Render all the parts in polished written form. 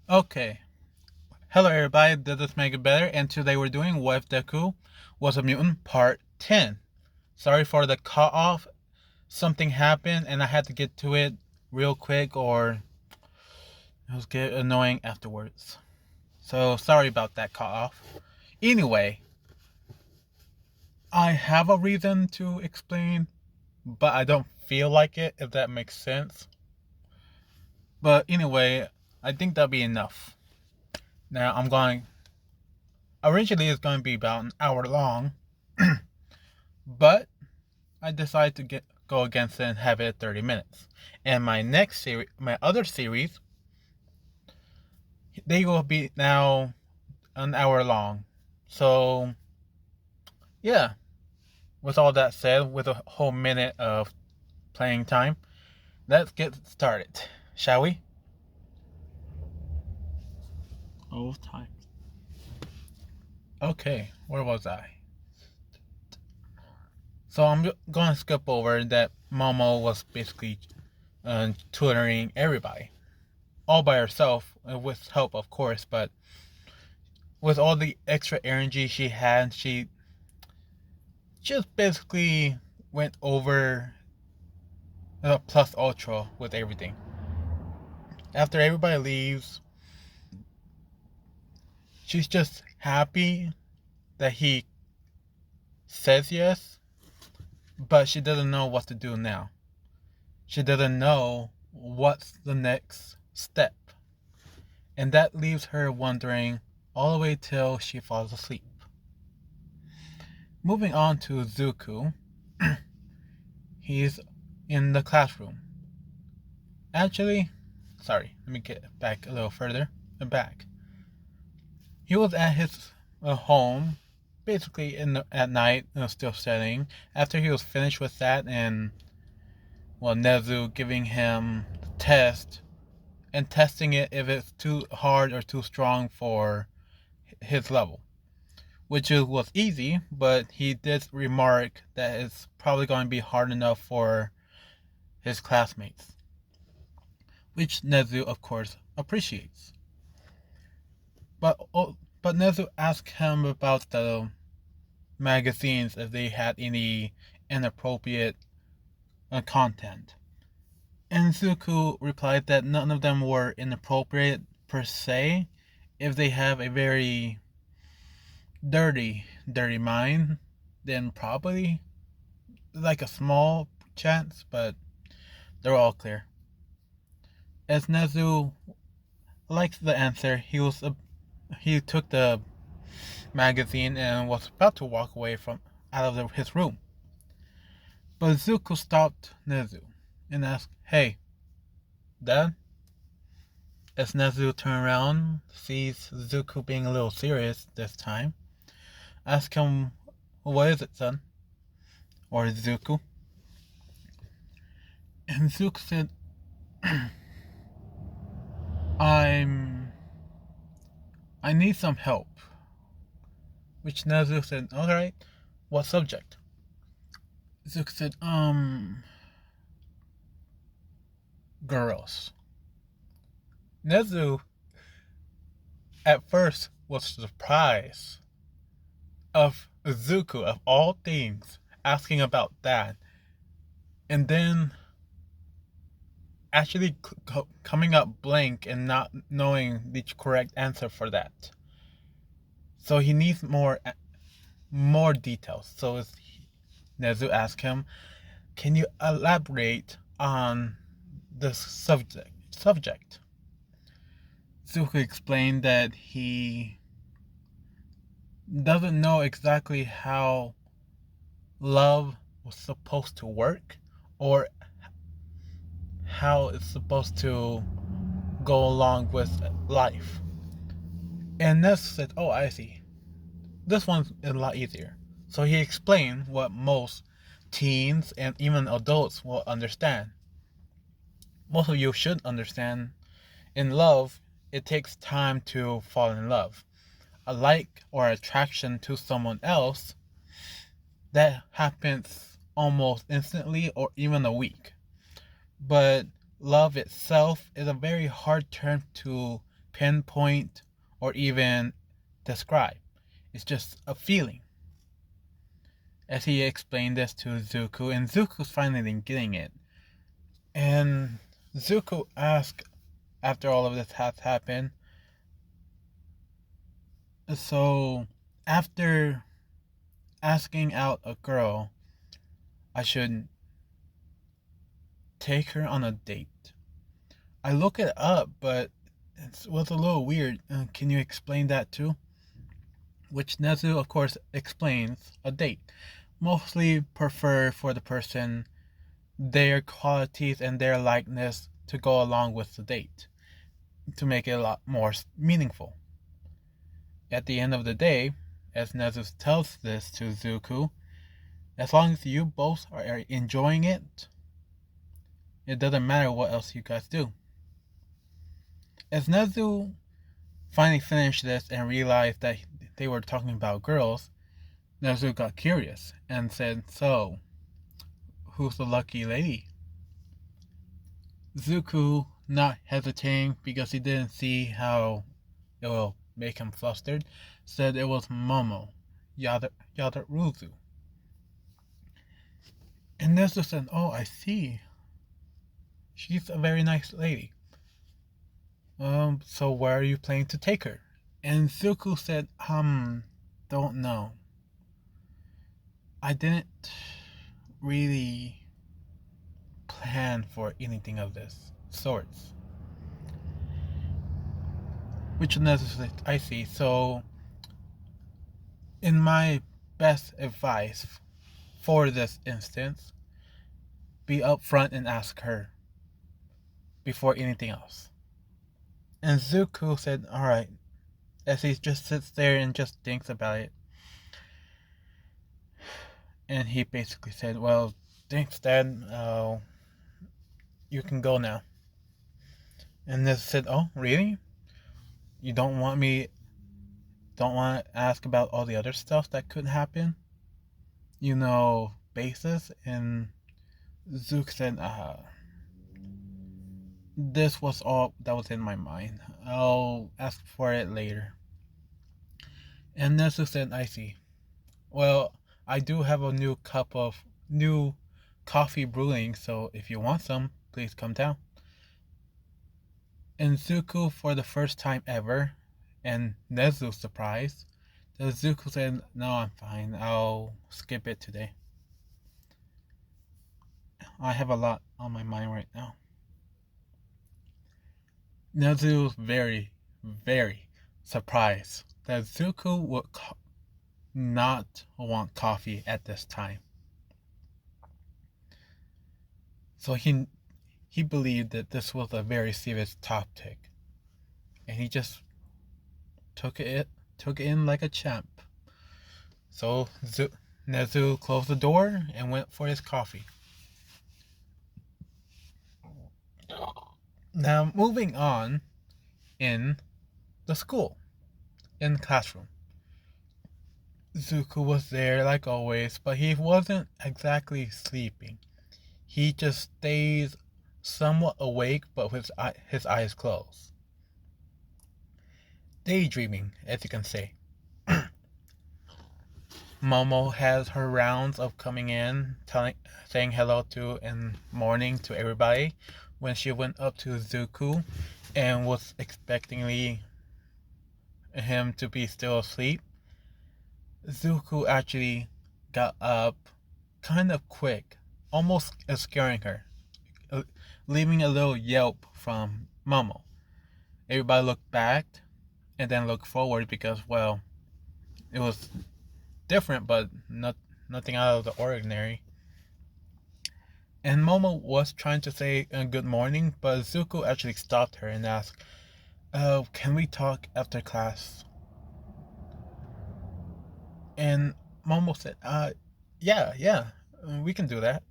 Okay. Hello everybody, this is Make It Better, and today we're doing What If Deku Was a Mutant Part 10. Sorry for the cut off. Something happened and I had to get to it real quick or it was get annoying afterwards. So sorry about that cut off. Anyway, I have a reason to explain, but I don't feel like it, if that makes sense. But anyway, I think that'll be enough. Now I'm going originally it's going to be about an hour long, but I decided to go against it and have it at 30 minutes. And my other series, they will be now an hour long. So, yeah, with all that said, with a whole minute of playing time, let's get started, shall we? Oh, time. Okay, where was I? So I'm going to skip over that Momo was basically tutoring everybody, all by herself, with help, of course, but with all the extra energy she had, she just basically went over plus ultra with everything. After everybody leaves, she's just happy that he says yes, but she doesn't know what to do now. She doesn't know what's the next step. And that leaves her wondering all the way till she falls asleep. Moving on to Zuko, he's in the classroom. Actually, sorry, let me get back a little further. Back. He was at his home, basically at night, still studying. After he was finished with that, and Nezu giving him the test and testing it if it's too hard or too strong for his level, which was easy, but he did remark that it's probably going to be hard enough for his classmates, which Nezu, of course, appreciates. But Nezu asked him about the magazines if they had any inappropriate content. And Zuko replied that none of them were inappropriate per se. If they have a very dirty mind, then probably like a small chance, but they're all clear. As Nezu liked the answer, he took the magazine and was about to walk away from out of his room. But Zuko stopped Nezu and asked, "Hey, Dad?" As Nezu turned around, sees Zuko being a little serious this time, asks him, "What is it, son?" Or Zuko. And Zuko said, I'm I need some help. Which Nezu said, "Alright, what subject?" Zuko said, girls. Nezu at first was surprised of Zuko, of all things, asking about that. And then actually coming up blank and not knowing the correct answer for that. So he needs more details. So Nezu asked him, "Can you elaborate on the subject?" Zuko explained that he doesn't know exactly how love was supposed to work or how it's supposed to go along with life. And Ness said, "Oh, I see. This one's a lot easier." So he explained what most teens and even adults will understand. Most of you should understand. In love, it takes time to fall in love. A like or attraction to someone else, that happens almost instantly or even a week. But love itself is a very hard term to pinpoint or even describe. It's just a feeling. As he explained this to Zuko, and Zuko's finally getting it. And Zuko asked, after all of this has happened, so after asking out a girl, I should take her on a date. I look it up, but it was a little weird. Can you explain that too? Which Nezu, of course, explains a date. Mostly prefer for the person their qualities and their likeness to go along with the date to make it a lot more meaningful. At the end of the day, as Nezu tells this to Zuko, as long as you both are enjoying it, it doesn't matter what else you guys do. As Nezu finally finished this and realized that they were talking about girls, Nezu got curious and said, "So, who's the lucky lady?" Zuko, not hesitating because he didn't see how it will make him flustered, said it was Momo Yadaruzu. And Nezu said, "Oh, I see. She's a very nice lady. So where are you planning to take her?" And Zuko said, don't know. I didn't really plan for anything of this sorts. Which necessarily I see. So, in my best advice for this instance, be upfront and ask her before anything else. And Zuko said, "Alright," as he just sits there and just thinks about it. And he basically said, "Well, thanks, Dad. You can go now." And this said, "Oh, really? You don't want to ask about all the other stuff that could happen? Basis?" And Zook said, "This was all that was in my mind. I'll ask for it later." And Nezu said, "I see. Well, I do have a new coffee brewing, so if you want some, please come down." And Zuko, for the first time ever, and Nezu's surprised, Zuko said, "No, I'm fine. I'll skip it today. I have a lot on my mind right now." Nezu was very, very surprised that Zuko would not want coffee at this time. So he believed that this was a very serious topic, and he just took it in like a champ. So Nezu closed the door and went for his coffee. Now moving on in the school, in the classroom. Zuko was there like always, but he wasn't exactly sleeping. He just stays somewhat awake, but with his eyes closed. Daydreaming, as you can say. Momo has her rounds of coming in, saying hello to and morning to everybody when she went up to Zuko and was expecting him to be still asleep. Zuko actually got up kind of quick, almost scaring her, leaving a little yelp from Momo. Everybody looked back and then looked forward because, well, it was different, but nothing out of the ordinary. And Momo was trying to say good morning, but Zuko actually stopped her and asked, "Can we talk after class?" And Momo said, yeah, we can do that."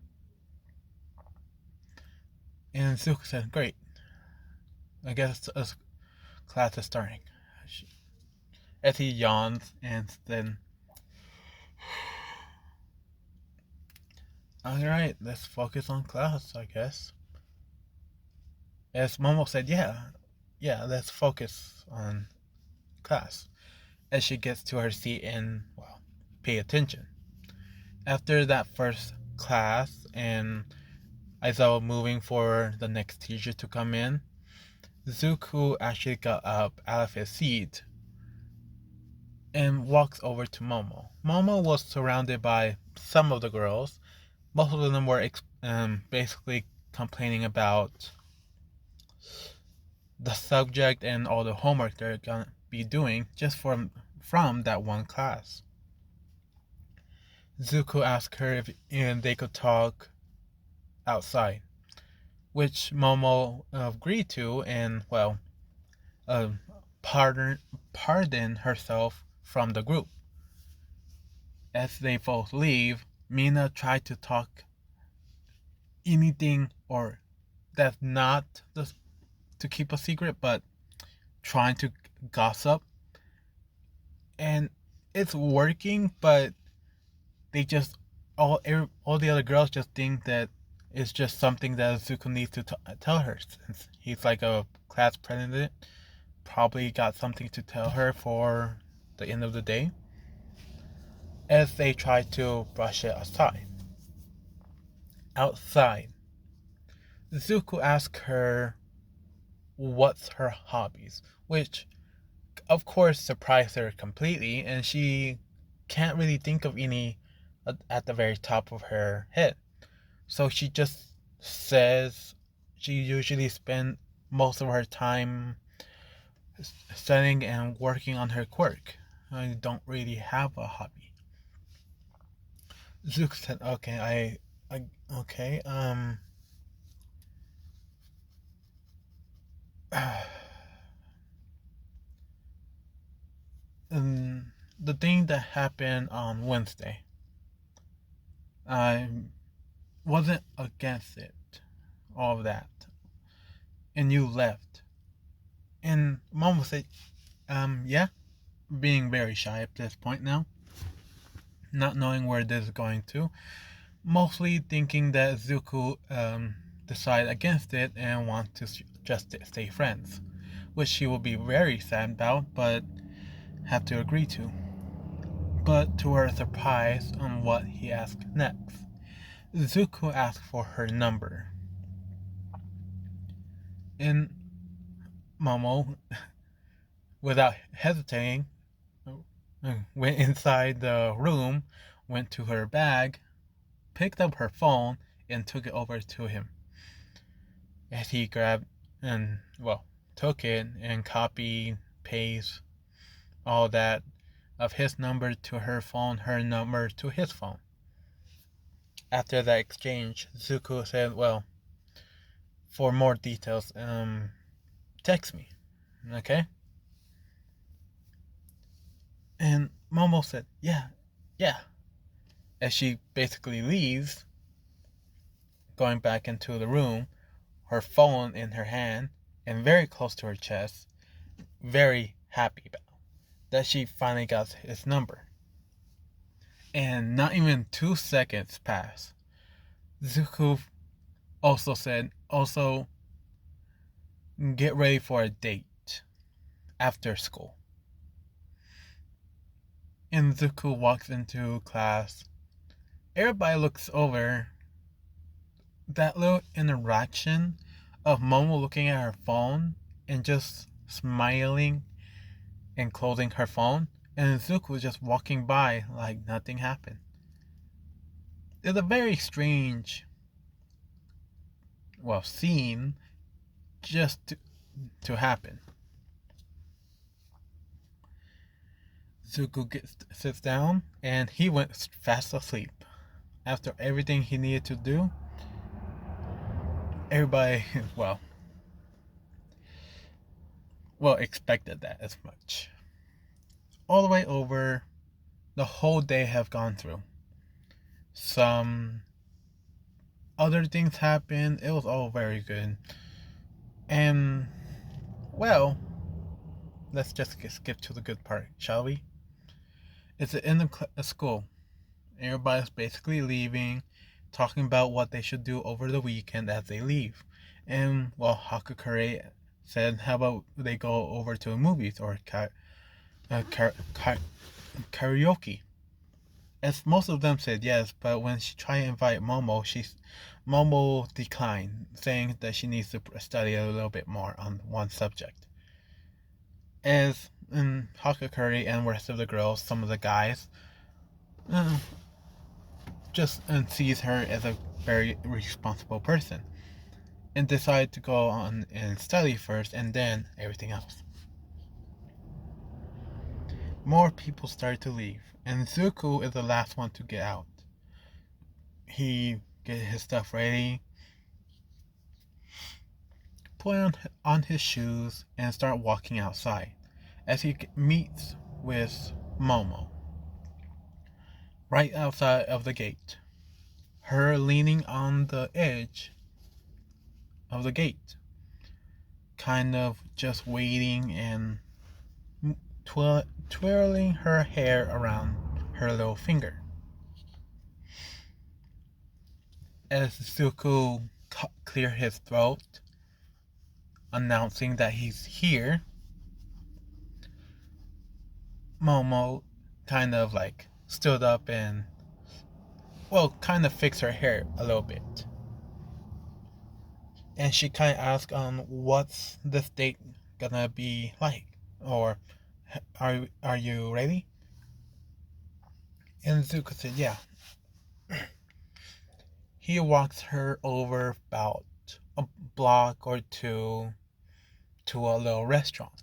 And Zuko said, "Great. I guess class is starting." As he yawns and then, "Alright, let's focus on class, I guess." As Momo said, yeah, yeah, let's focus on class. As she gets to her seat and, well, pay attention. After that first class, and Aizawa moving for the next teacher to come in, Zuko actually got up out of his seat and walks over to Momo. Momo was surrounded by some of the girls. Most of them were basically complaining about the subject and all the homework they're gonna be doing just from that one class. Zuko asked her if they could talk outside, which Momo agreed to, and, well, uh, pardon herself from the group. As they both leave, Mina tried to talk anything or that's not to keep a secret, but trying to gossip, and it's working, but they just all the other girls just think that it's just something that Zuko needs to tell her, since he's like a class president. Probably got something to tell her for the end of the day. As they try to brush it aside. Outside, Zuko asks her what's her hobbies, which of course surprised her completely, and she can't really think of any at the very top of her head. So she just says she usually spends most of her time studying and working on her quirk. I don't really have a hobby. Zuko said, "Okay, okay, the thing that happened on Wednesday, I wasn't against it, all of that, and you left." And Mom would say, yeah, being very shy at this point now, not knowing where this is going to, mostly thinking that Zuko decide against it and want to just stay friends, which she will be very sad about, but have to agree to. But to her surprise on what he asked next, Zuko asked for her number. And Momo, without hesitating, went inside the room, went to her bag, picked up her phone, and took it over to him. As he grabbed and, well, took it and copied, paste, all that of his number to her phone, her number to his phone. After that exchange, Zuko said, well, for more details, text me, okay? And Momo said, yeah. As she basically leaves, going back into the room, her phone in her hand and very close to her chest, very happy about that she finally got his number. And not even 2 seconds passed. Zuko also said, get ready for a date after school. And Zuko walks into class. Everybody looks over. That little interaction of Momo looking at her phone and just smiling and closing her phone, and Zuko just walking by like nothing happened. It's a very strange, well, scene just to happen. Zuko sits down, and he went fast asleep. After everything he needed to do, everybody, well, expected that as much. All the way over, the whole day have gone through. Some other things happened. It was all very good. And, well, let's just skip to the good part, shall we? It's the end of school. Everybody's basically leaving, talking about what they should do over the weekend as they leave. And, well, Hakakure said, "How about they go over to movies or karaoke?" As most of them said yes, but when she tried to invite Momo declined, saying that she needs to study a little bit more on one subject. As in Hakakuri and the rest of the girls, some of the guys, uh, just sees her as a very responsible person and decide to go on and study first and then everything else. More people start to leave, and Zuko is the last one to get out. He gets his stuff ready, put on his shoes, and start walking outside as he meets with Momo right outside of the gate. Her leaning on the edge of the gate, kind of just waiting and twirling her hair around her little finger. As Zuko clears his throat, announcing that he's here, Momo kind of like stood up and, well, kind of fixed her hair a little bit. And she kind of asked, what's this date gonna be like? Or, are you ready? And Zuko said, yeah. He walks her over about a block or two to a little restaurant.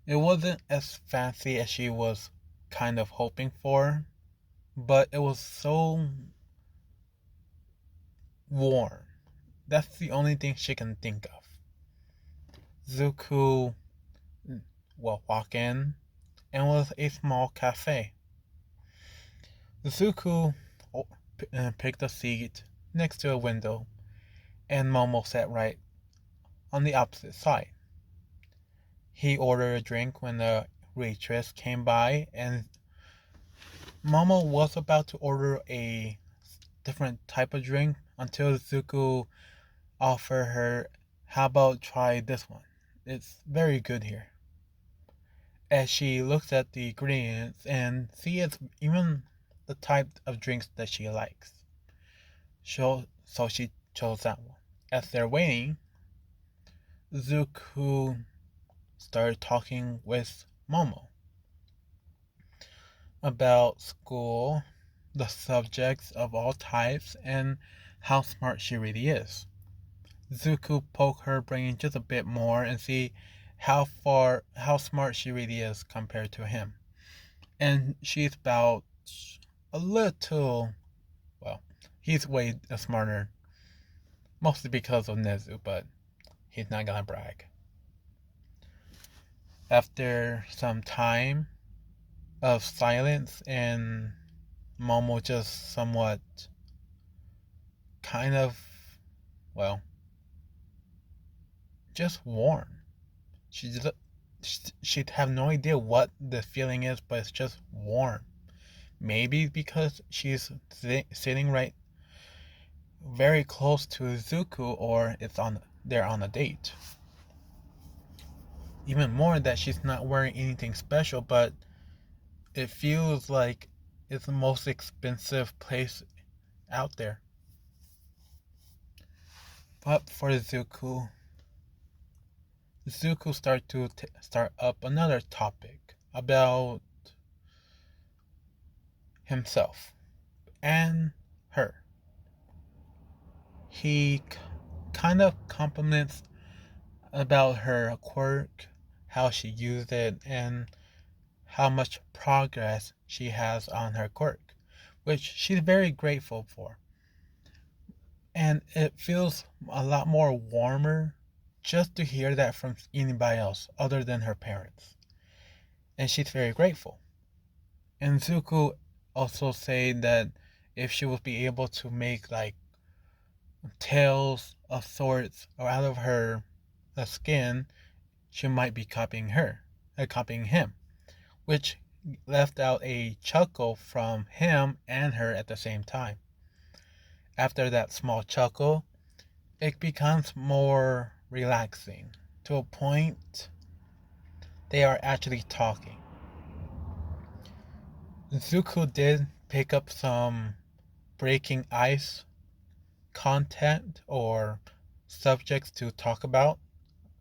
It wasn't as fancy as she was kind of hoping for, but it was so warm. That's the only thing she can think of. Zuko will walk in, and was a small cafe. Zuko picked a seat next to a window, and Momo sat right on the opposite side. He ordered a drink when the waitress came by, and Momo was about to order a different type of drink until Zuko offered her, how about try this one? It's very good here. As she looks at the ingredients and sees even the type of drinks that she likes. So she chose that one. As they're waiting, Zuko started talking with Momo about school, the subjects of all types, and how smart she really is. Zuko poked her brain just a bit more and see how smart she really is compared to him. And she's about a little, well, he's way smarter, mostly because of Nezu, but he's not gonna brag. After some time of silence and Momo just somewhat kind of, well, just warm. She'd have no idea what the feeling is, but it's just warm. Maybe because she's sitting right very close to Zuko, or they're on a date. Even more that she's not wearing anything special, but it feels like it's the most expensive place out there. But for Zuko started to start up another topic about himself and her. He kind of compliments about her quirk, how she used it, and how much progress she has on her quirk, which she's very grateful for. And it feels a lot more warmer just to hear that from anybody else other than her parents. And she's very grateful. And Zuko also said that if she would be able to make like tails of sorts out of her skin, she might be copying him, which left out a chuckle from him and her at the same time. After that small chuckle, it becomes more relaxing. to a point they are actually talking. Zuko did pick up some breaking ice content or subjects to talk about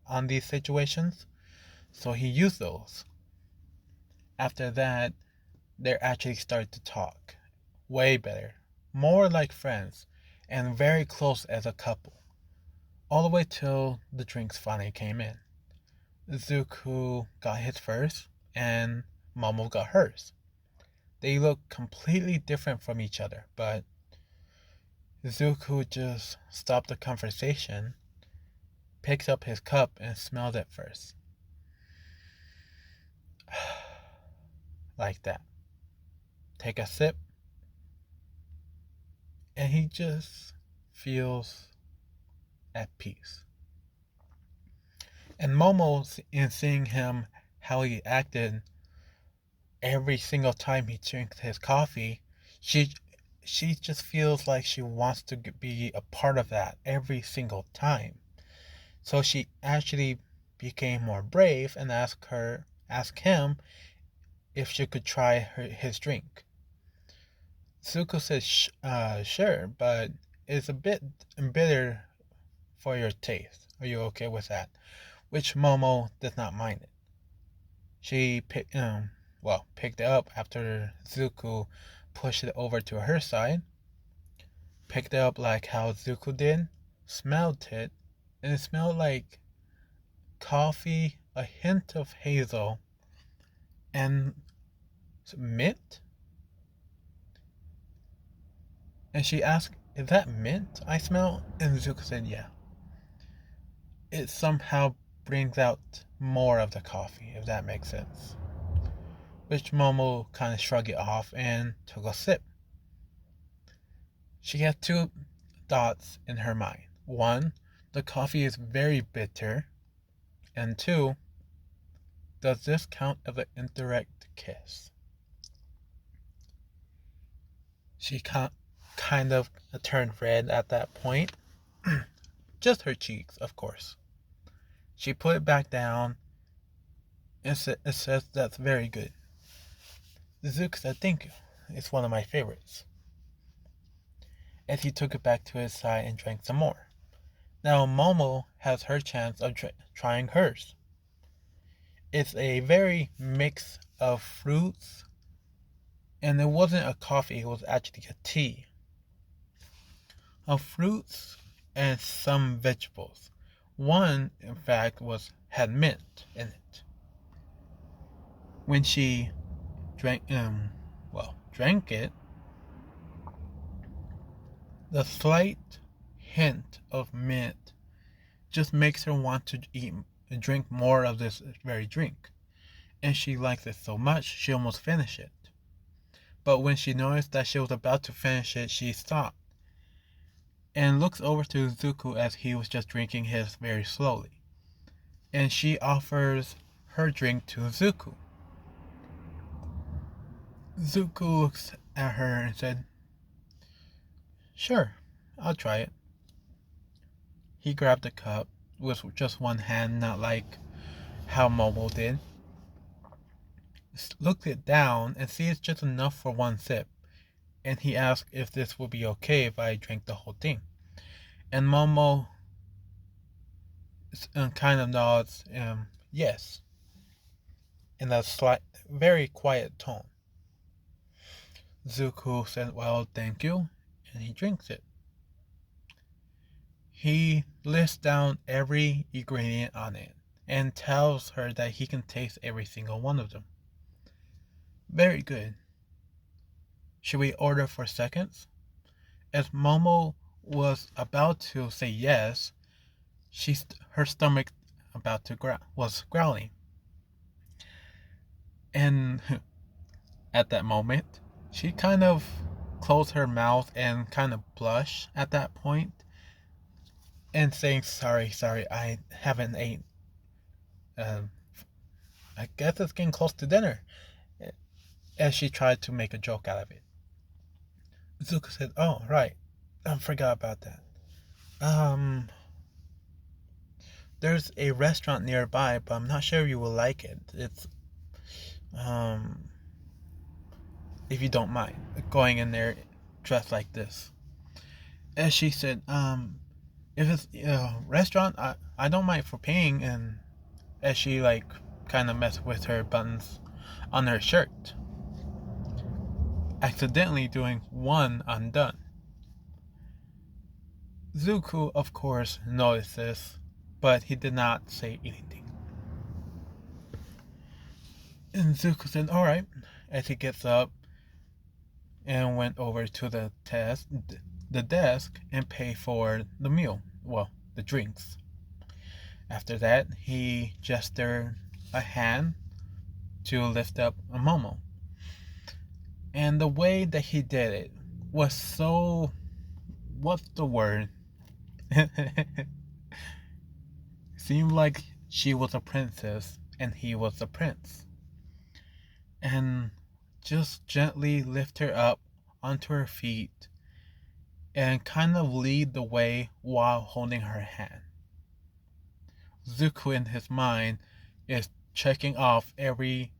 on these situations, so he used those. After that, they actually started to talk. Way better. More like friends, and very close as a couple. All the way till the drinks finally came in. Zuko got his first, and Momo got hers. They look completely different from each other, but Zuko just stopped the conversation, picked up his cup, and smelled it first. Like that. Take a sip, and he just feels at peace. And Momo, in seeing him, how he acted every single time he drinks his coffee, she she just feels like she wants to be a part of that every single time. So she actually became more brave and asked him if she could try his drink. Zuko says sure, but it's a bit bitter for your taste. Are you okay with that? Which Momo does not mind it. She picked it up after Zuko pushed it over to her side. Picked it up like how Zuko did, smelled it, and it smelled like coffee, a hint of hazel, and mint. And she asked, "Is that mint I smell?" And Zuko said, "Yeah." It somehow brings out more of the coffee, if that makes sense. Which Momo kind of shrugged it off and took a sip. She had two thoughts in her mind. One, the coffee is very bitter. And two, does this count as an indirect kiss? She kind of turned red at that point. Just her cheeks, of course. She put it back down and it says that's very good. Zuko said thank you. It's one of my favorites. And he took it back to his side and drank some more. Now Momo has her chance of trying hers. It's a very mix of fruits, and it wasn't a coffee, it was actually a tea. Of fruits and some vegetables. One, in fact, had mint in it. When she drank it, the slight hint of mint just makes her want to drink more of this very drink. And she likes it so much, she almost finished it. But when she noticed that she was about to finish it, she stopped and looks over to Zuko as he was just drinking his very slowly. And she offers her drink to Zuko. Zuko looks at her and said, "Sure, I'll try it." He grabbed the cup with just one hand, not like how Momo did. Looked it down and sees just enough for one sip. And he asked if this would be okay if I drank the whole thing. And Momo kind of nods, yes, in a very quiet tone. Zuko said, "Well, thank you," and he drinks it. He lists down every ingredient on it and tells her that he can taste every single one of them. Very good. Should we order for seconds? As Momo was about to say yes, her stomach was growling. And at that moment, she kind of closed her mouth and kind of blushed at that point and saying, sorry, I haven't ate. I guess it's getting close to dinner. As she tried to make a joke out of it. Zuko said, "Oh, right. I forgot about that. there's a restaurant nearby, but I'm not sure you will like it. It's um if you don't mind going in there dressed like this. And she said, if it's a restaurant, I don't mind for paying. And as she like kind of messed with her buttons on her shirt, accidentally doing one undone. Zuko, of course, noticed this, but he did not say anything. And Zuko said, alright, as he gets up and went over to the desk and paid for the meal. Well, the drinks. After that, he gestured a hand to lift up a Momo. And the way that he did it was so... what's the word? Seemed like she was a princess and he was a prince. And just gently lift her up onto her feet and kind of lead the way while holding her hand. Zuko in his mind is checking off every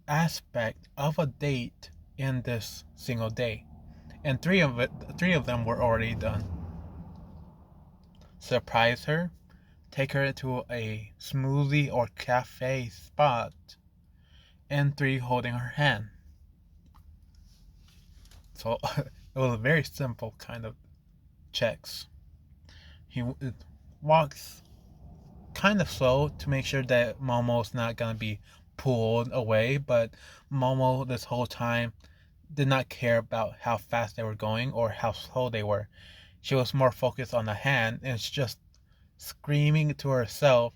aspect of a date in this single day. And three of them were already done. Surprise her, take her to a smoothie or cafe spot, and 3 holding her hand. So it was a very simple kind of checks. He walks kind of slow to make sure that Momo's not gonna be pulled away, but Momo this whole time did not care about how fast they were going or how slow they were. She was more focused on the hand and just screaming to herself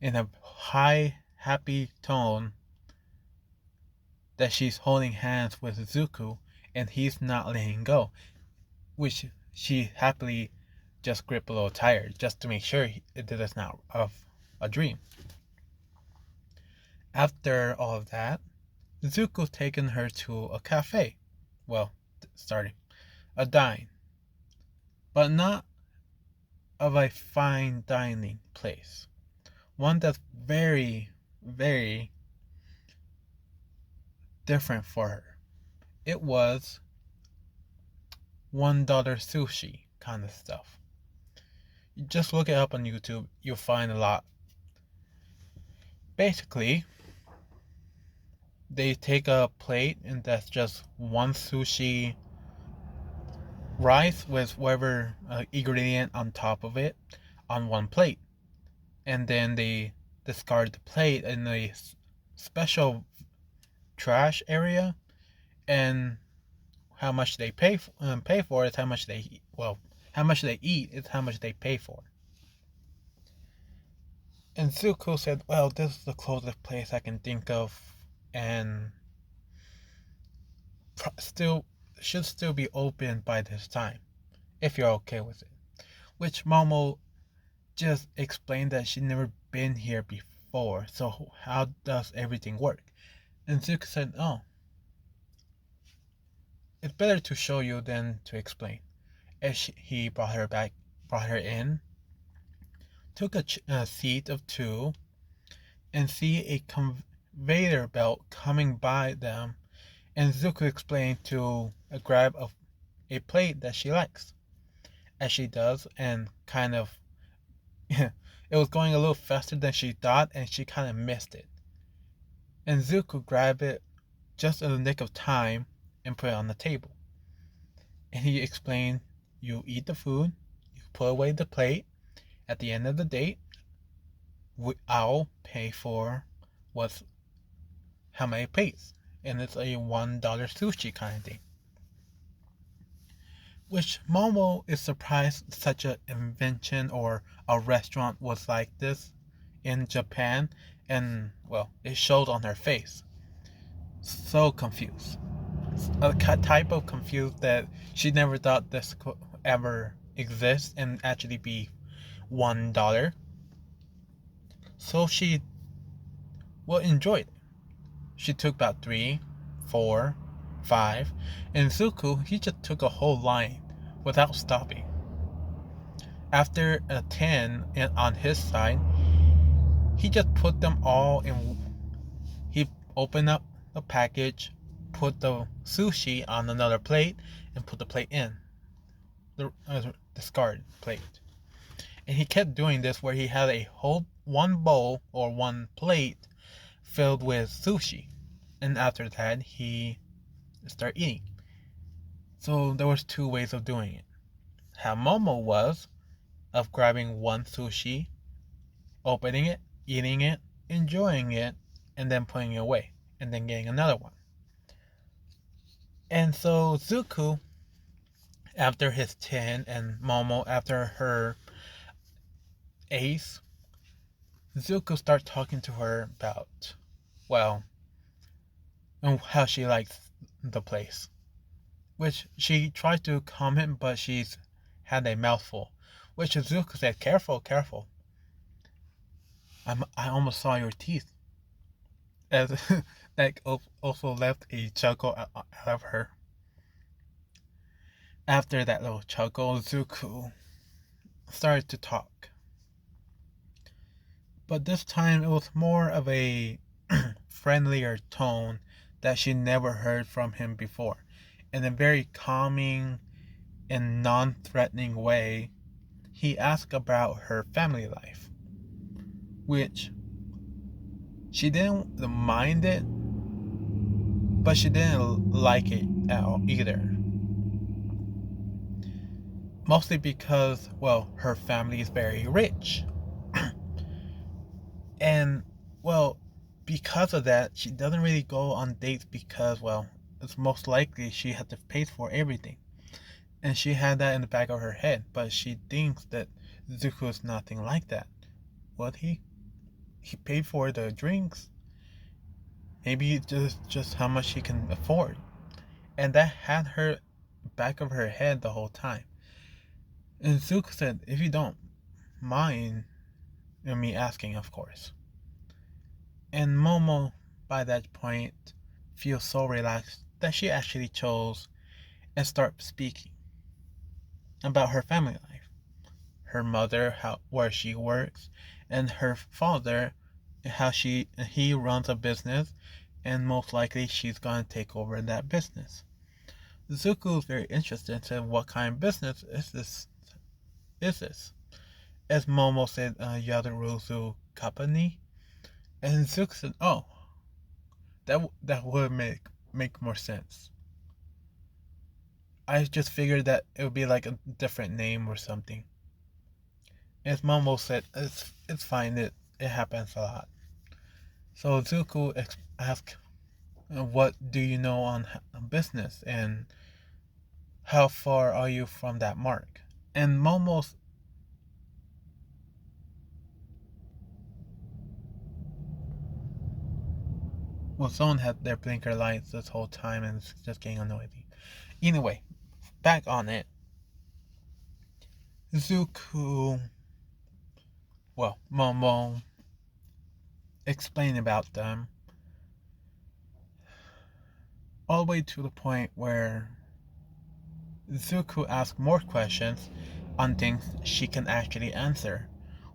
in a high, happy tone that she's holding hands with Zuko and he's not letting go, which she happily just gripped a little tired just to make sure it is not a dream. After all of that, Zuko's taken her to a cafe. Well, a dine. But not of a fine dining place. One that's very, very different for her. It was $1 sushi kind of stuff. You just look it up on YouTube, you'll find a lot. Basically, they take a plate and that's just one sushi rice with whatever ingredient on top of it on one plate. And then they discard the plate in a special trash area, and how much they pay for is how much they eat. Well, how much they eat is how much they pay for. And Zuko said, well, this is the closest place I can think of, and should still be open by this time, if you're okay with it. Which Momo just explained that she'd never been here before, so how does everything work? And Zuko said, oh, it's better to show you than to explain. As he brought her in, took a seat of 2, and see a conveyor belt coming by them, and Zuko explained to grab a plate that she likes, as she does, and kind of it was going a little faster than she thought, and she kind of missed it. And Zuko grabbed it just in the nick of time and put it on the table. And he explained, you eat the food, you put away the plate, at the end of the date, I'll pay for how many plates. And it's a $1 sushi kind of thing. Which Momo is surprised such an invention or a restaurant was like this in Japan, and well, it showed on her face. So confused. A type of confused that she never thought this could ever exist and actually be $1. So she enjoyed it. She took about 3, 4, 5, and Zuko, he just took a whole line without stopping. After a 10 on his side, he just put them all in. He opened up the package, put the sushi on another plate, and put the plate in the discard plate. And he kept doing this where he had a whole one bowl or one plate filled with sushi. And after that, he started eating. So there was two ways of doing it. How Momo was of grabbing one sushi, opening it, eating it, enjoying it, and then putting it away, and then getting another one. And so Zuko, after his 10, and Momo after her ace, Zuko starts talking to her about, well, how she likes the place. Which she tried to comment, but she's had a mouthful. Which Zuko said, "Careful, careful. I almost saw your teeth." As that also left a chuckle out of her. After that little chuckle, Zuko started to talk. But this time it was more of a friendlier tone that she never heard from him before. In a very calming and non-threatening way, he asked about her family life, which she didn't mind it, but she didn't like it at all either. Mostly because, well, her family is very rich. And, well, because of that, she doesn't really go on dates because, well, it's most likely she had to pay for everything. And she had that in the back of her head, but she thinks that Zuko is nothing like that. What he paid for the drinks. Maybe just how much he can afford. And that had her back of her head the whole time. And Zuko said, if you don't mind me asking, of course. And Momo, by that point, feels so relaxed that she actually chose and start speaking about her family life. Her mother, where she works, and her father, how he runs a business, and most likely she's going to take over that business. Zuko is very interested in what kind of business is this. As Momo said, Yadaruzu company, and Zuko said, "Oh, that would make more sense. I just figured that it would be like a different name or something." As Momo said, it's fine. It happens a lot. So Zuko asked, "What do you know on business, and how far are you from that mark?" And Momo's well, someone had their blinker lights this whole time and it's just getting annoying. Anyway, back on it. Zuko, well, Momo explained about them all the way to the point where Zuko asked more questions on things she can actually answer,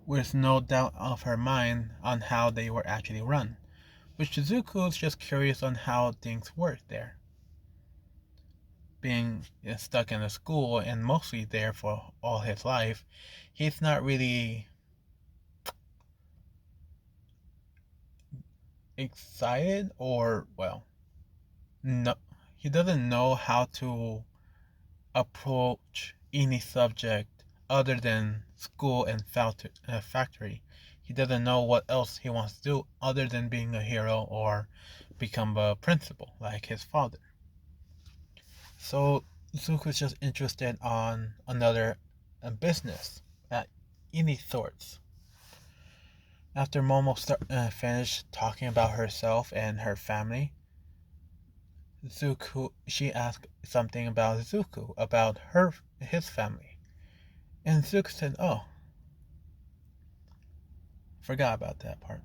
with no doubt of her mind on how they were actually run, which Zuko is just curious on how things work there. Being stuck in a school and mostly there for all his life, he's not really excited or, well, no, he doesn't know how to approach any subject other than school and factory. He doesn't know what else he wants to do other than being a hero or become a principal like his father. So Zuko's just interested on another business at any sorts. After Momo finished talking about herself and her family, she asked something about Zuko, about his family. And Zuko said, "Oh, forgot about that part."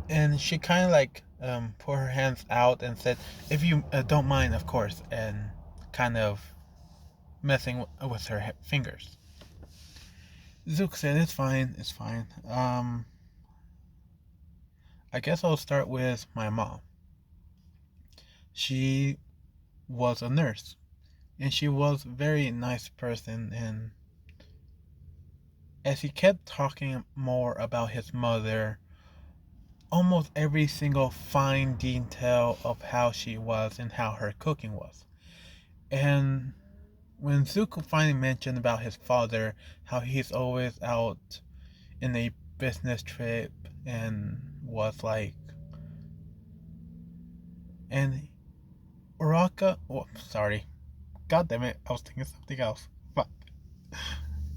And she kind of like put her hands out and said, "If you don't mind, of course," and kind of messing with her fingers. Zook said, "It's fine, it's fine. I guess I'll start with my mom. She was a nurse, and she was a very nice person, and as he kept talking more about his mother, almost every single fine detail of how she was and how her cooking was. And when Zuko finally mentioned about his father, how he's always out in a business trip and was like, and Uraka, oh, sorry, god damn it, I was thinking something else. But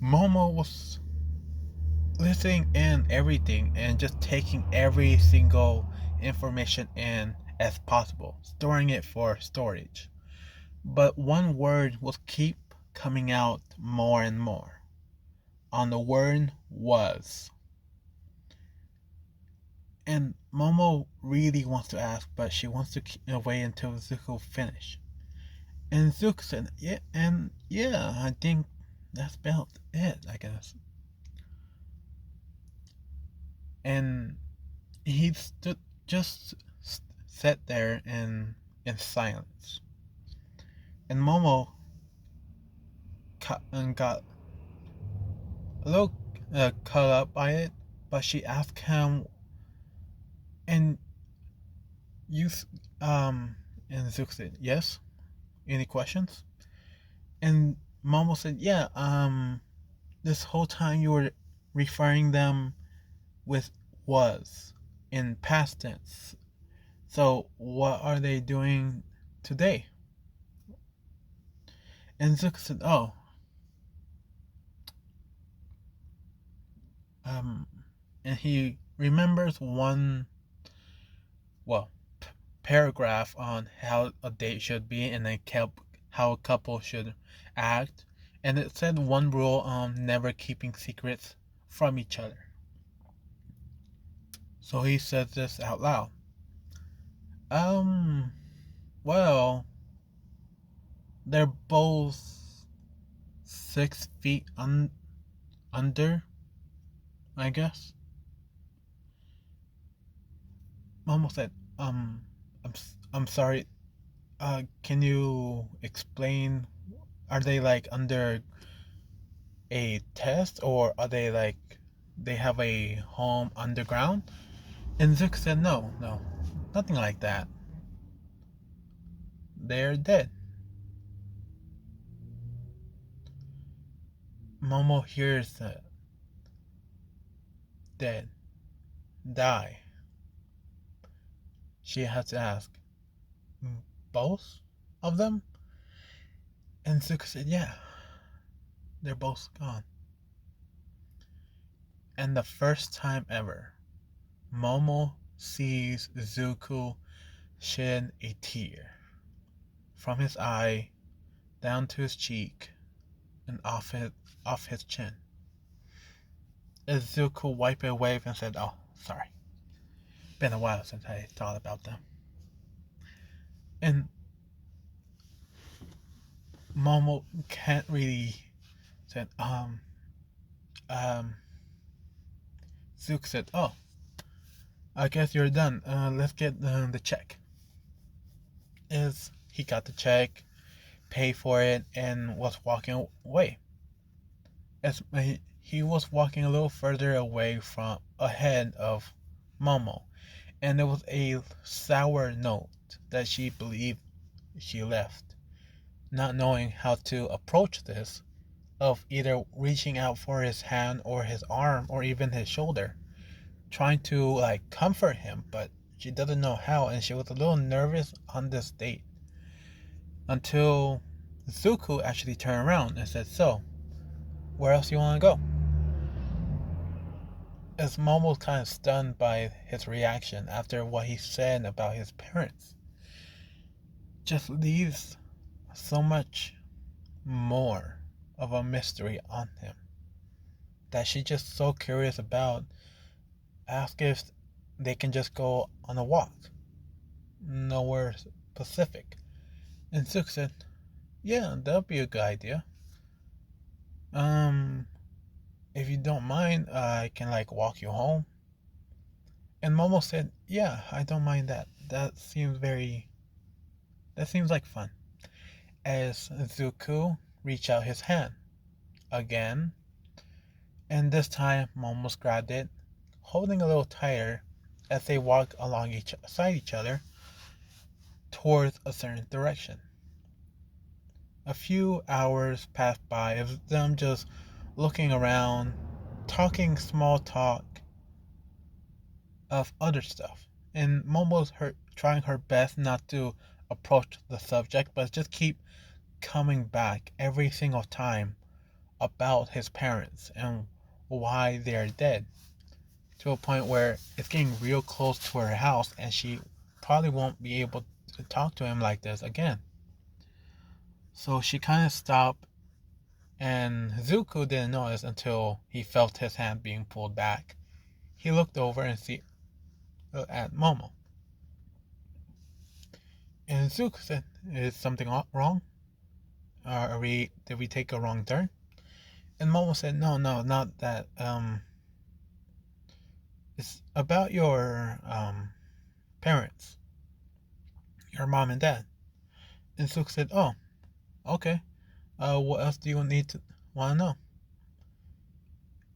Momo was listening in everything and just taking every single information in as possible, storing it for storage. But one word will keep coming out more and more. On the word was. And Momo really wants to ask, but she wants to wait until Zuko finish. And Zuko said, yeah, I think that's about it, I guess. And he stood just sat there in silence. And Momo got a little caught up by it, but she asked him, and you and Zuko said, yes. Any questions? And Momo said, yeah. This whole time you were referring them with was in past tense. So what are they doing today? And Zuko said, oh, um, and he remembers one, well, paragraph on how a date should be and how a couple should act. And it said one rule on never keeping secrets from each other. So he says this out loud. Um, well, they're both 6 feet under, I guess. Momo said, I'm, I'm sorry, can you explain? Are they like under a test or are they like they have a home underground? And Zook said, no, nothing like that. They're dead. Momo hears that. Dead. Die. She has to ask, both of them? And Zook said, yeah, they're both gone. And the first time ever, Momo sees Zuko shed a tear from his eye down to his cheek and off his chin. As Zuko wiped it away and said, oh, sorry. Been a while since I thought about them. And Momo can't really say, Zuko said, oh, I guess you're done. Let's get the check. As he got the check, paid for it, and was walking away. As he was walking a little further away from ahead of Momo, and there was a sour note that she believed she left, not knowing how to approach this, of either reaching out for his hand or his arm or even his shoulder, trying to like comfort him, but she doesn't know how, and she was a little nervous on this date until Zuko actually turned around and said, so, where else you want to go? As Momo was kind of stunned by his reaction after what he said about his parents, just leaves so much more of a mystery on him that she's just so curious about. Ask if they can just go on a walk, nowhere specific. And Zook said, yeah, that'd be a good idea. Um, if you don't mind, I can like walk you home. And Momo said, yeah, I don't mind that. That seems like fun. As Zuko reached out his hand again, and this time Momo grabbed it, holding a little tighter as they walked along each other towards a certain direction. A few hours passed by of them just looking around, talking small talk of other stuff. And Momo's trying her best not to approach the subject, but just keep coming back every single time about his parents and why they're dead. To a point where it's getting real close to her house and she probably won't be able to talk to him like this again. So she kind of stopped, and Zuko didn't notice until he felt his hand being pulled back. He looked over and see at Momo. And Zuko said, "Is something wrong? Did we take a wrong turn?" And Momo said, "No, no, not that. It's about your parents, your mom and dad." And Zuko said, "Oh, okay. What else do you need to want to know?"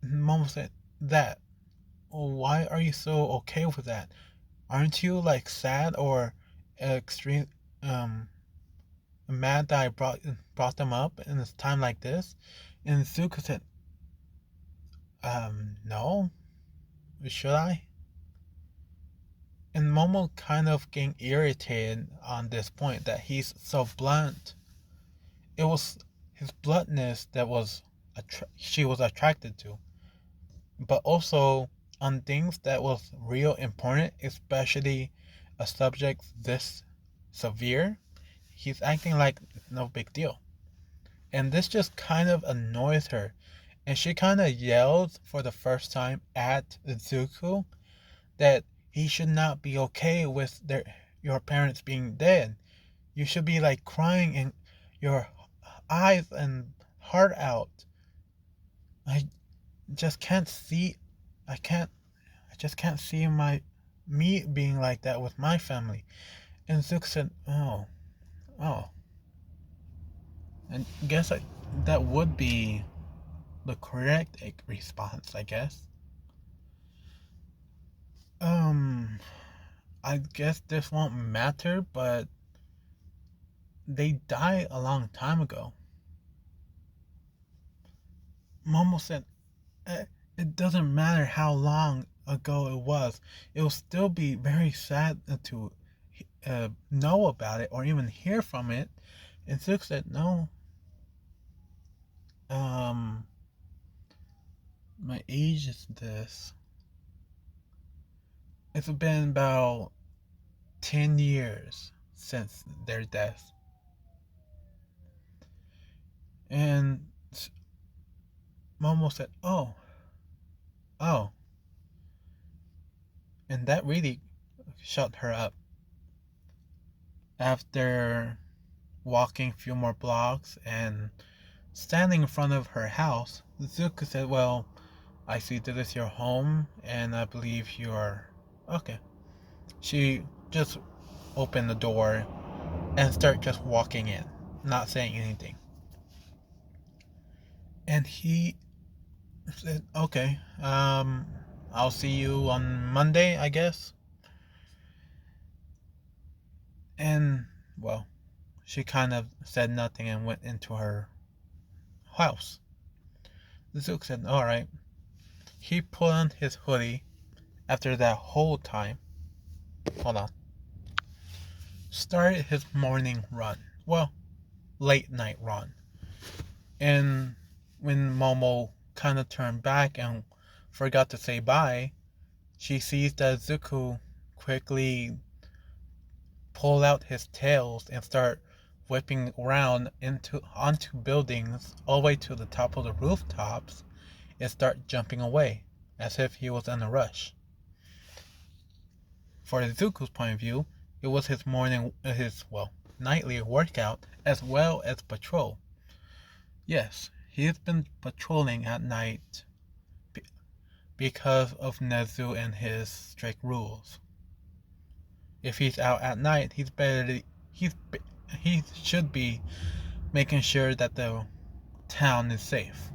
And Momo said, "That. Why are you so okay with that? Aren't you like sad or extreme mad that I brought them up in a time like this?" And Zuko said, no. Should I?" And Momo kind of getting irritated on this point that he's so blunt. It was his bluntness that she was attracted to, but also on things that was real important, especially a subject this severe. He's acting like no big deal. And this just kind of annoys her. And she kind of yelled for the first time at Zuko that he should not be okay with your parents being dead. You should be like crying in your eyes and heart out. I just can't see I can't I just can't see me being like that with my family. And Zuko said, "Oh, oh." And I guess that would be the correct response, I guess. Um, I guess this won't matter, but they died a long time ago. Momo said, It doesn't matter how long ago it was. It will still be very sad to know about it or even hear from it." And Six said, "No, um, my age is this. It's been about 10 years since their death." And Momo said, "Oh, oh." And that really shut her up. After walking a few more blocks and standing in front of her house, Zuko said, "Well, I see this is your home, and I believe you're okay." She just opened the door and started just walking in, not saying anything. And he said, "Okay, I'll see you on Monday, I guess." And, well, she kind of said nothing and went into her house. Zook said, "Alright." He put on his hoodie after that whole time. Hold on. Started his morning run. Well, late night run. And when Momo kind of turned back and forgot to say bye, she sees that Zuko quickly pull out his tails and start whipping around onto buildings all the way to the top of the rooftops and start jumping away as if he was in a rush. For Zuko's point of view, it was his nightly workout as well as patrol. Yes, He's been patrolling at night because of Nezu and his strict rules. If he's out at night, he should be making sure that the town is safe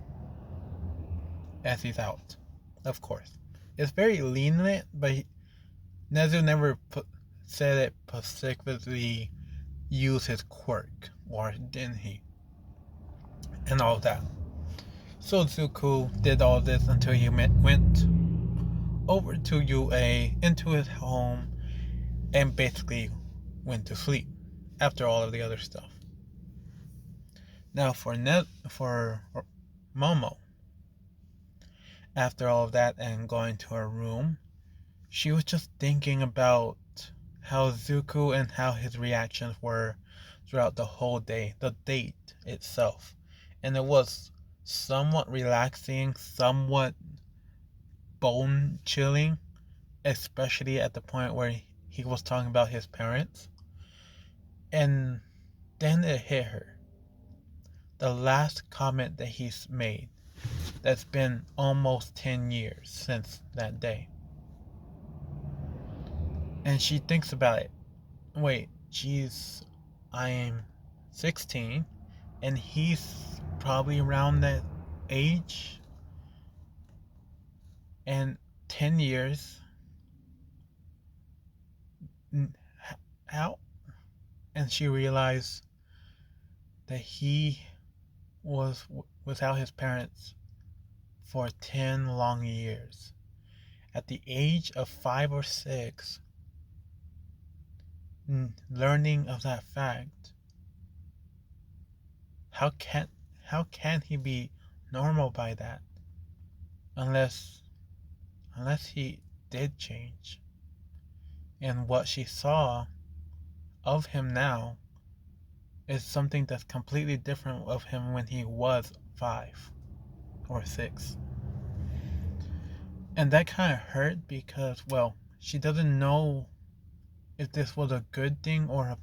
as he's out. Of course, it's very lenient, but Nezu never said it specifically use his quirk, or didn't he? And all that. So Zuko did all this until he went over to UA, into his home, and basically went to sleep after all of the other stuff. Now for Momo, after all of that and going to her room, she was just thinking about how Zuko and how his reactions were throughout the whole day, the date itself. And it was somewhat relaxing, somewhat bone chilling, especially at the point where he was talking about his parents. And then it hit her. The last comment that he's made, that's been almost 10 years since that day. And she thinks about it. Wait, geez, I'm 16 and he's probably around that age. And 10 years. How? And she realized that he was without his parents for 10 long years. At the age of 5 or 6, learning of that fact, how can he be normal by that? Unless he did change. And what she saw of him now is something that's completely different of him when he was 5 or 6. And that kind of hurt because, well, she doesn't know if this was a good thing or a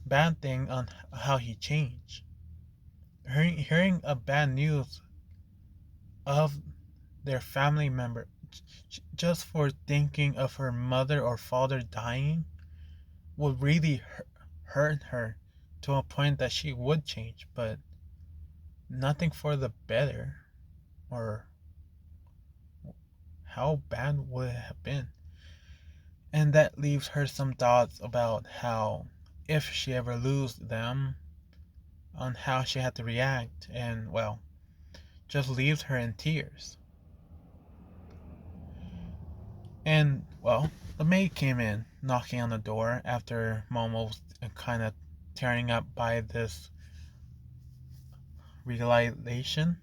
bad thing on how he changed. Hearing a bad news of their family member just for thinking of her mother or father dying would really hurt her to a point that she would change, but nothing for the better. Or how bad would it have been? And that leaves her some thoughts about how, if she ever loses them, on how she had to react, and, well, just leaves her in tears. And, well, the maid came in, knocking on the door after Momo was kind of tearing up by this realization.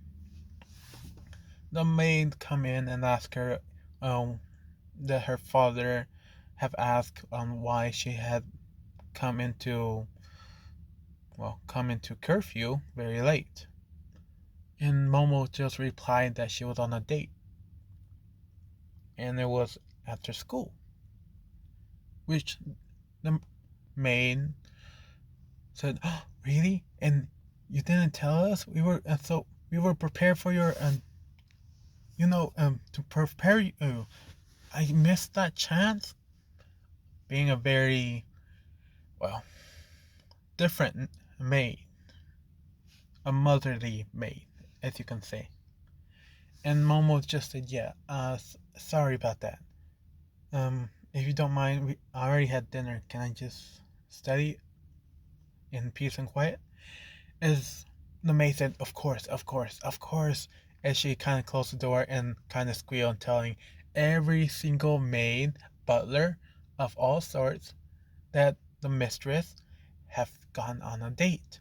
The maid come in and ask her that her father have asked why she had come into curfew very late. And Momo just replied that she was on a date. And it was after school. Which the maid said, "Oh, really? And you didn't tell us? We were prepared for your to prepare you. I missed that chance." Being a very, well, different maid. A motherly maid, as you can say. And Momo just said, "Yeah, sorry about that. If you don't mind, I already had dinner. Can I just study in peace and quiet?" As the maid said, "Of course, of course, of course," as she kind of closed the door and kind of squealed, telling every single maid, butler of all sorts, that the mistress have gone on a date.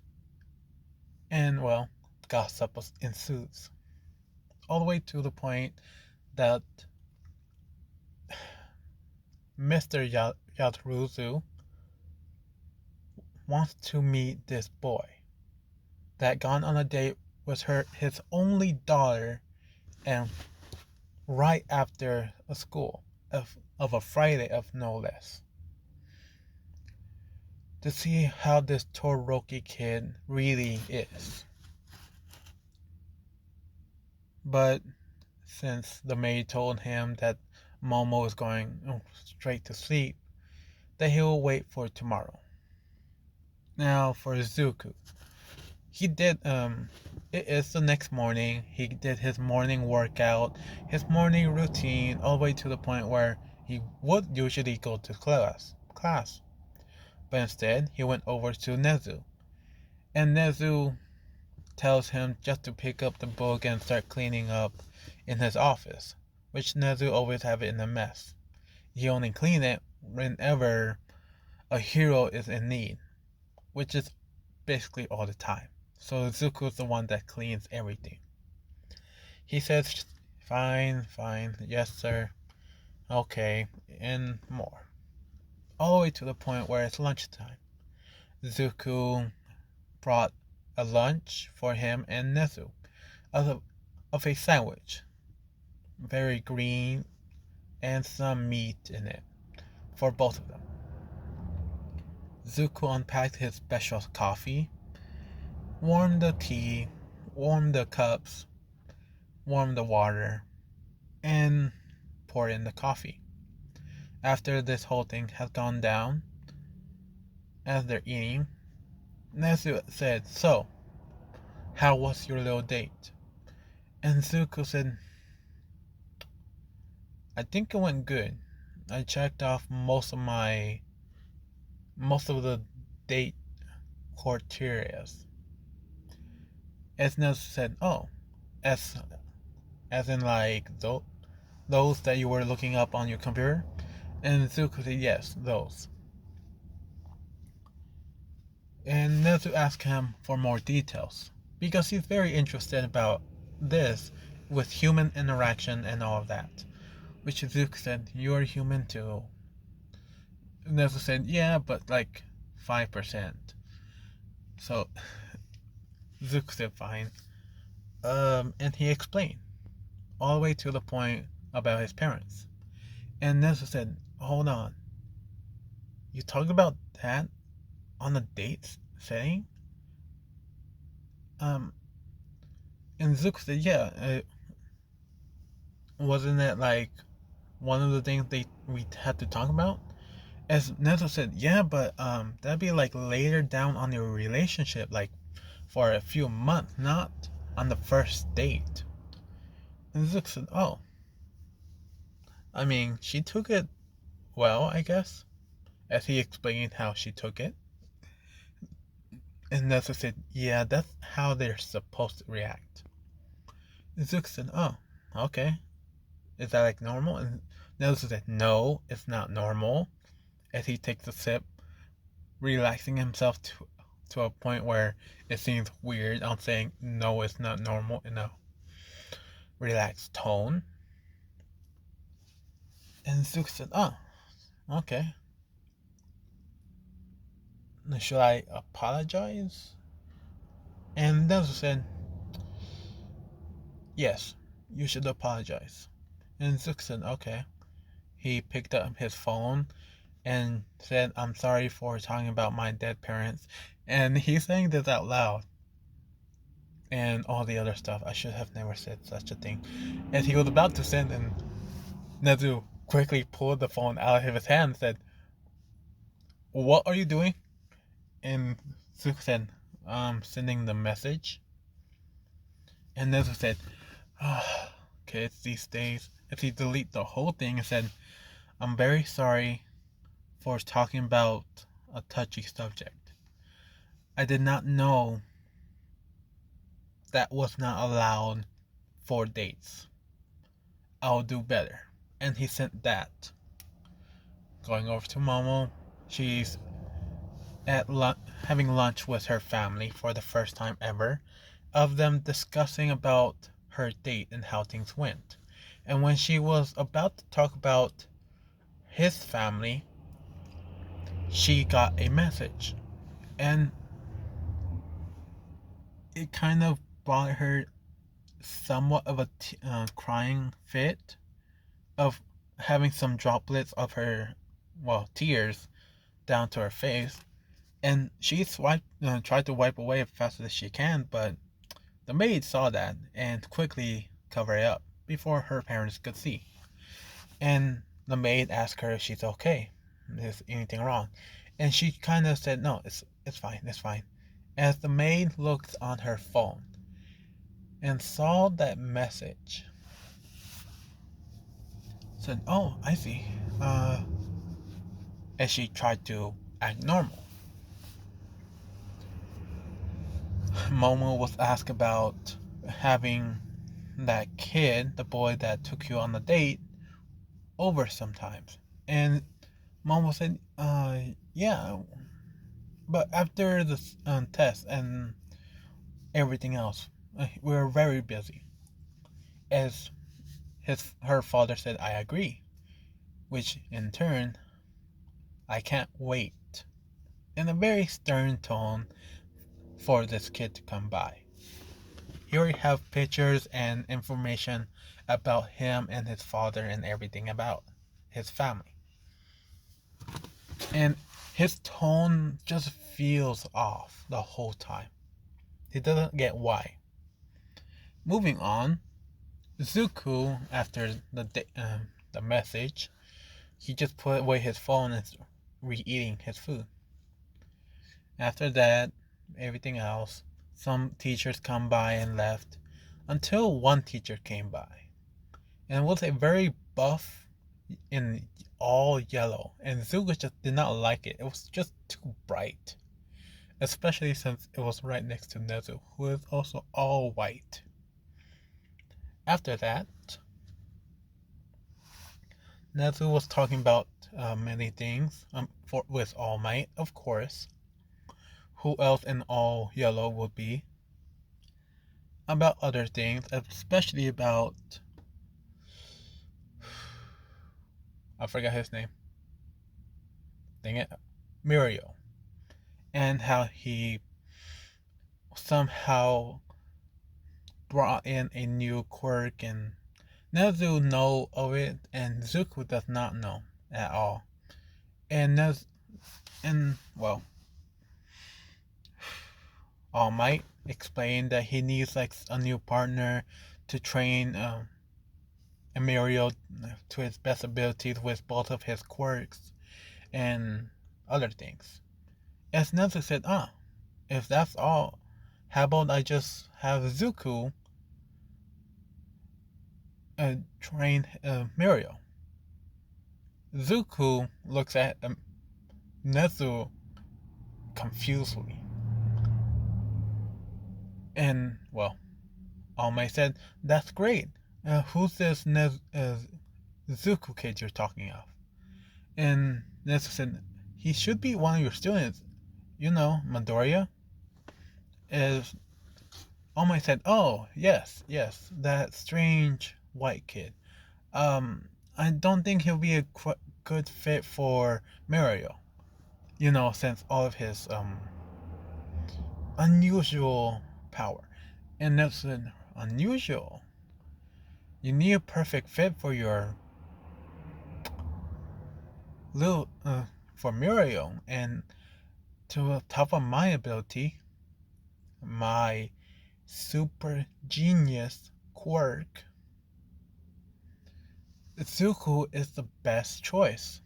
And, well, gossip ensues. All the way to the point that Mr. Yatruzu wants to meet this boy that gone on a date with his only daughter, and right after a school of a Friday of no less, to see how this Todoroki kid really is. But since the maid told him that Momo is going straight to sleep, that he will wait for tomorrow. Now for Zuko. He did it is the next morning. He did his morning workout, his morning routine, all the way to the point where he would usually go to class. But instead he went over to Nezu. And Nezu tells him just to pick up the book and start cleaning up in his office, which Nezu always have it in a mess. He only clean it whenever a hero is in need, which is basically all the time. So Zuko's the one that cleans everything. He says, fine, fine, yes sir, okay, and more. All the way to the point where it's lunchtime. Zuko brought a lunch for him and Nezu of a sandwich. Very green and some meat in it for both of them. Zuko unpacked his special coffee, warmed the tea, warmed the cups, warmed the water, and poured in the coffee. After this whole thing has gone down, as they're eating, Nezu said, so, how was your little date? And Zuko said, I think it went good. I checked off most of the date criterias. As Nezu said, oh, as in like those that you were looking up on your computer? And Zuko said, yes, those. And Nezu asked him for more details, because he's very interested about this with human interaction and all of that. Which Zuko said, you're human too. Nezu said, yeah, but like 5%. So Zuko said, fine. And he explained all the way to the point about his parents. And Nezu said, hold on. You talked about that on a date setting? And Zuko said, yeah. Wasn't it like one of the things we had to talk about? As Nezu said, yeah, but that'd be like later down on your relationship, like for a few months, not on the first date. And Zuko said, oh. I mean, she took it well, I guess, as he explained how she took it. And Nezu said, yeah, that's how they're supposed to react. And Zuko said, oh, okay. Is that like normal? And Nezu said, no, it's not normal. As he takes a sip, relaxing himself to a point where it seems weird on saying, no, it's not normal in a relaxed tone. And Zuko said, oh, okay. Should I apologize? And Nezu said, yes, you should apologize. And Zuko said, okay. He picked up his phone and said, I'm sorry for talking about my dead parents. And he's saying this out loud. And all the other stuff. I should have never said such a thing. As he was about to send, and Nezu quickly pulled the phone out of his hand and said, what are you doing? And Zuko said, sending the message. And Nezu said, oh, kids these days. If he delete the whole thing and said, I'm very sorry for talking about a touchy subject. I did not know that was not allowed for dates. I'll do better. And he sent that. Going over to Momo, she's at having lunch with her family for the first time ever, of them discussing about her date and how things went. And when she was about to talk about his family, she got a message. And it kind of brought her somewhat of a crying fit, of having some droplets of her, tears down to her face. And she tried to wipe away as fast as she can, but the maid saw that and quickly cover it up before her parents could see. And the maid asked her if she's okay. Is anything wrong? And she kind of said, no, it's fine, it's fine. As the maid looked on her phone and saw that message, said, oh, I see. As she tried to act normal. Momo was asked about having that kid, the boy that took you on the date, over sometimes. And Momo said, yeah, but after the test and everything else, we were very busy. As her father said, I agree, which in turn, I can't wait, in a very stern tone, for this kid to come by. Here we have pictures and information about him and his father and everything about his family. And his tone just feels off the whole time. He doesn't get why. Moving on, Zuko, after the message, he just put away his phone and is re-eating his food. After that, everything else, some teachers come by and left, until one teacher came by. And it was a very buff in all yellow. And Zuko just did not like it. It was just too bright. Especially since it was right next to Nezu, who is also all white. After that, Nezu was talking about many things with All Might, of course. Who else in all yellow would be? About other things, especially about... I forgot his name. Dang it. Muriel. And how he somehow brought in a new quirk, and Nezu know of it, and Zuko does not know at all. And well, All Might explained that he needs like a new partner to train Muriel to his best abilities with both of his quirks and other things. As Nezu said, if that's all, how about I just have Zuko train Muriel? Zuko looks at Nezu confusedly. And, well, All Might said, that's great. Who's this Zuko kid you're talking of? And Nezu said, he should be one of your students. You know, Midoriya. As All Might said, oh, yes, that strange white kid. I don't think he'll be a good fit for Mario. You know, since all of his unusual power. And that's an unusual. You need a perfect fit for your little for Mario, and to the top of my ability, my super genius quirk, Zuko is the best choice.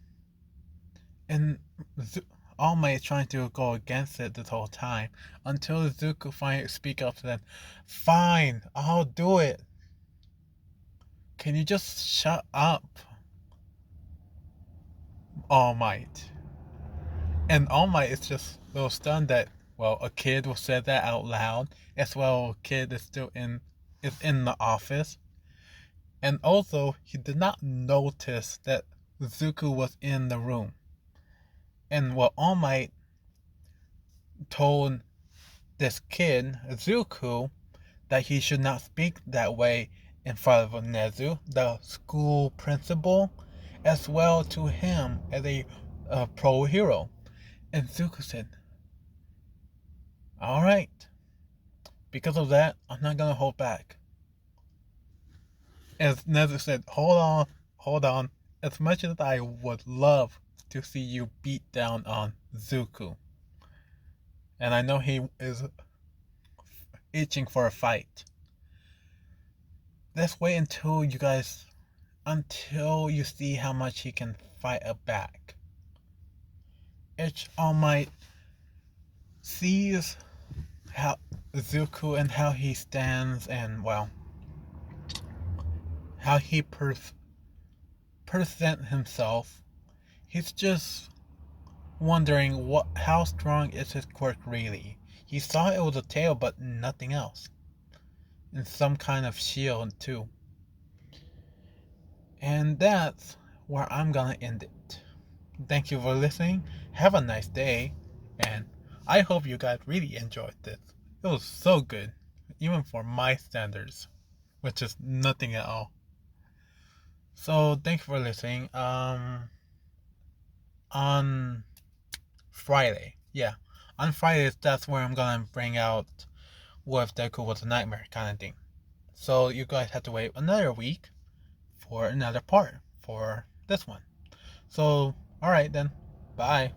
And All Might is trying to go against it this whole time, until Zuko finally speaks up to them. Fine, I'll do it. Can you just shut up? All Might. And All Might is just a little stunned that, well, a kid will say that out loud, as well a kid is in the office. And also, he did not notice that Zuko was in the room. And what All Might told this kid, Zuko, that he should not speak that way in front of Nezu, the school principal, as well to him as a pro hero. And Zuko said, alright, because of that, I'm not gonna hold back. As Nezu said, hold on. As much as I would love to see you beat down on Zuko, and I know he is itching for a fight, let's wait until you see how much he can fight back. It's All Might sees how Zuko and how he stands and well how he present himself. He's just wondering how strong is his quirk really. He saw it was a tail but nothing else. And some kind of shield too. And that's where I'm gonna end it. Thank you for listening. Have a nice day. And I hope you guys really enjoyed this. It was so good. Even for my standards. Which is nothing at all. So thank you for listening. On Friday. Yeah. On Fridays that's where I'm gonna bring out what if Deku was a nightmare kind of thing. So you guys have to wait another week for another part for this one. So alright then. Bye.